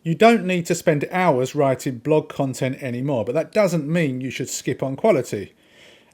You don't need to spend hours writing blog content anymore, but that doesn't mean you should skip on quality.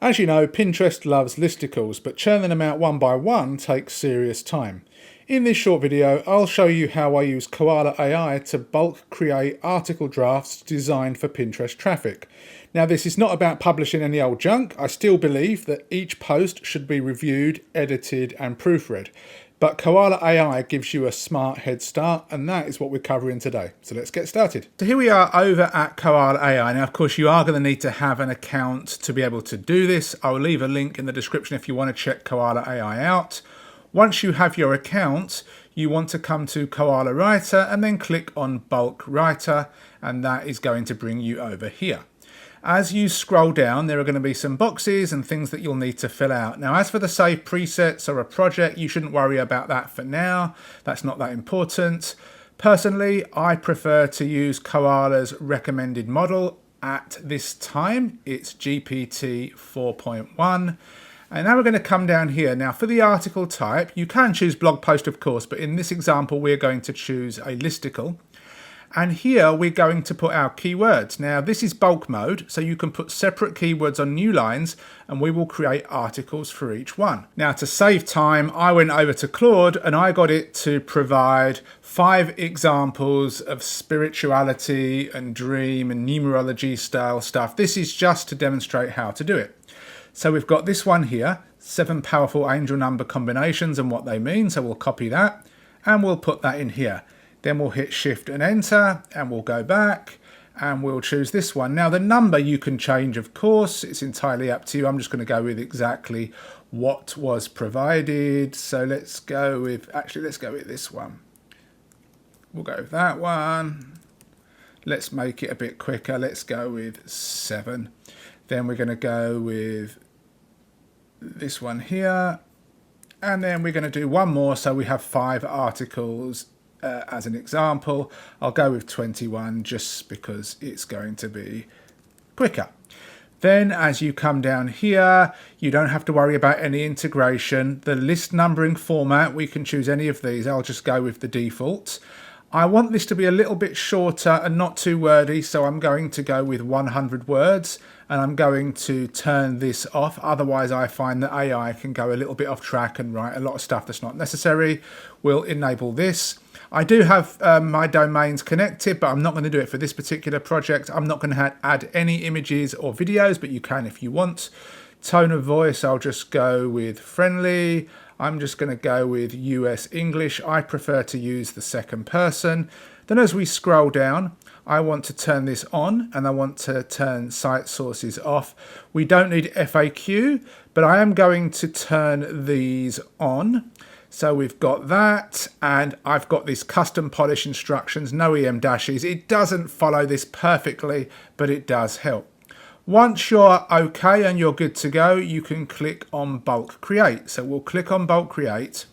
As you know, Pinterest loves listicles, but churning them out one by one takes serious time. In this short video, I'll show you how I use Koala AI to bulk create article drafts designed for Pinterest traffic. Now, this is not about publishing any old junk. I still believe that each post should be reviewed, edited, and proofread. But Koala AI gives you a smart head start, and that is what we're covering today. So let's get started. So here we are over at Koala AI. Now, of course, you are going to need to have an account to be able to do this. I'll leave a link in the description if you want to check Koala AI out. Once you have your account, you want to come to Koala Writer and then click on Bulk Writer, and that is going to bring you over here. As you scroll down, there are going to be some boxes and things that you'll need to fill out. Now, as for the save presets or a project, you shouldn't worry about that for now. That's not that important. Personally, I prefer to use Koala's recommended model at this time. It's GPT 4.1. And now we're going to come down here. Now, for the article type, you can choose blog post, of course, but in this example, we're going to choose a listicle. And here we're going to put our keywords. Now, this is bulk mode, so you can put separate keywords on new lines, and we will create articles for each one. Now, to save time, I went over to Claude and I got it to provide 5 examples of spirituality and dream and numerology style stuff. This is just to demonstrate how to do it. So we've got this one here, 7 powerful angel number combinations and what they mean. So we'll copy that and we'll put that in here. Then we'll hit Shift and Enter and we'll go back and we'll choose this one. Now the number you can change, of course, it's entirely up to you. I'm just going to go with exactly what was provided. So let's go with this one. We'll go with that one. Let's make it a bit quicker. Let's go with 7. Then we're going to go with this one here. And then we're going to do one more. So we have 5 articles as an example. I'll go with 21 just because it's going to be quicker. Then as you come down here, you don't have to worry about any integration. The list numbering format, we can choose any of these. I'll just go with the default. I want this to be a little bit shorter and not too wordy, so I'm going to go with 100 words and I'm going to turn this off. Otherwise, I find that AI can go a little bit off track and write a lot of stuff that's not necessary. We'll enable this. I do have my domains connected, but I'm not going to do it for this particular project. I'm not going to add any images or videos, but you can if you want. Tone of voice, I'll just go with friendly. I'm just going to go with US English. I prefer to use the second person. Then as we scroll down, I want to turn this on and I want to turn site sources off. We don't need FAQ, but I am going to turn these on. So we've got that, and I've got these custom polish instructions, no EM dashes. It doesn't follow this perfectly, but it does help. Once you're okay and you're good to go, you can click on bulk create. So we'll click on bulk create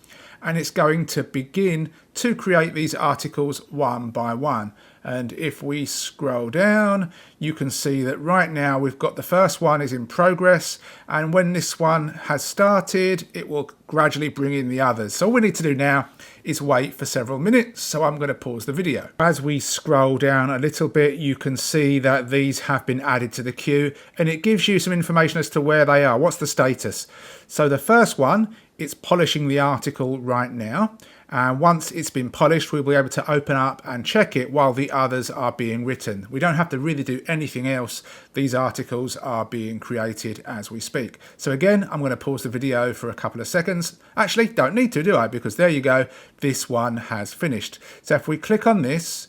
and it's going to begin to create these articles one by one. And if we scroll down, you can see that right now we've got the first one is in progress. And when this one has started, it will gradually bring in the others. So all we need to do now is wait for several minutes. So I'm going to pause the video. As we scroll down a little bit, you can see that these have been added to the queue and it gives you some information as to where they are. What's the status? So the first one, it's polishing the article right now. And once it's been polished, we'll be able to open up and check it while the others are being written. We don't have to really do anything else. These articles are being created as we speak. So again, I'm going to pause the video for a couple of seconds. Actually, don't need to, do I? Because there you go. This one has finished. So if we click on this,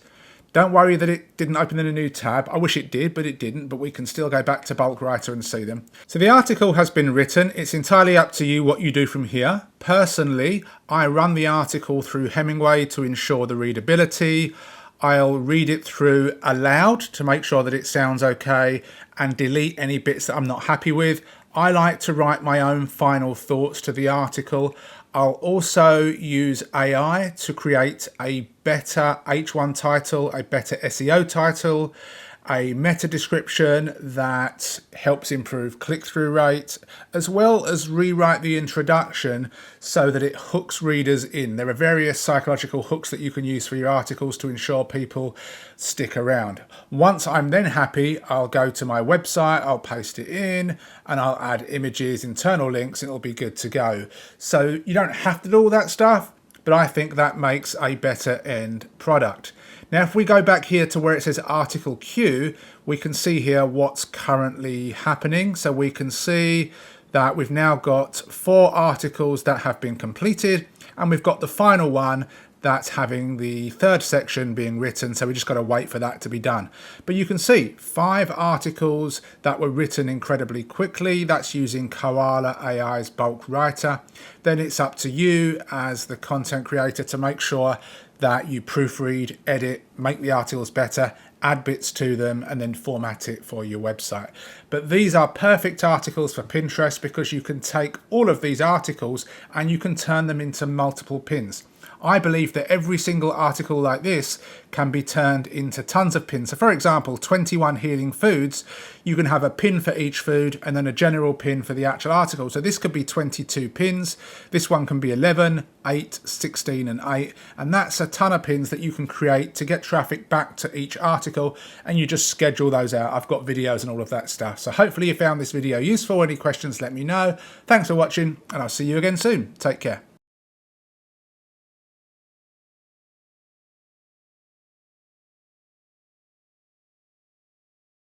don't worry that it didn't open in a new tab. I wish it did, but it didn't. But we can still go back to bulk writer and see them. So the article has been written. It's entirely up to you what you do from here. Personally, I run the article through Hemingway to ensure the readability. I'll read it through aloud to make sure that it sounds okay and delete any bits that I'm not happy with. I like to write my own final thoughts to the article. I'll also use AI to create a better H1 title, a better SEO title, a meta description that helps improve click-through rate, as well as rewrite the introduction so that it hooks readers in. There are various psychological hooks that you can use for your articles to ensure people stick around. Once I'm then happy, I'll go to my website, I'll paste it in, and I'll add images, internal links, and it'll be good to go. So you don't have to do all that stuff, but I think that makes a better end product. Now, if we go back here to where it says article queue, we can see here what's currently happening. So we can see that we've now got 4 articles that have been completed, and we've got the final one that's having the 3rd section being written, so we just got to wait for that to be done. But you can see 5 articles that were written incredibly quickly. That's using Koala AI's bulk writer. Then it's up to you as the content creator to make sure that you proofread, edit, make the articles better, add bits to them, and then format it for your website. But these are perfect articles for Pinterest because you can take all of these articles and you can turn them into multiple pins. I believe that every single article like this can be turned into tons of pins. So for example, 21 healing foods, you can have a pin for each food and then a general pin for the actual article. So this could be 22 pins. This one can be 11, 8, 16 and 8. And that's a ton of pins that you can create to get traffic back to each article, and you just schedule those out. I've got videos and all of that stuff. So hopefully you found this video useful. Any questions, let me know. Thanks for watching, and I'll see you again soon. Take care.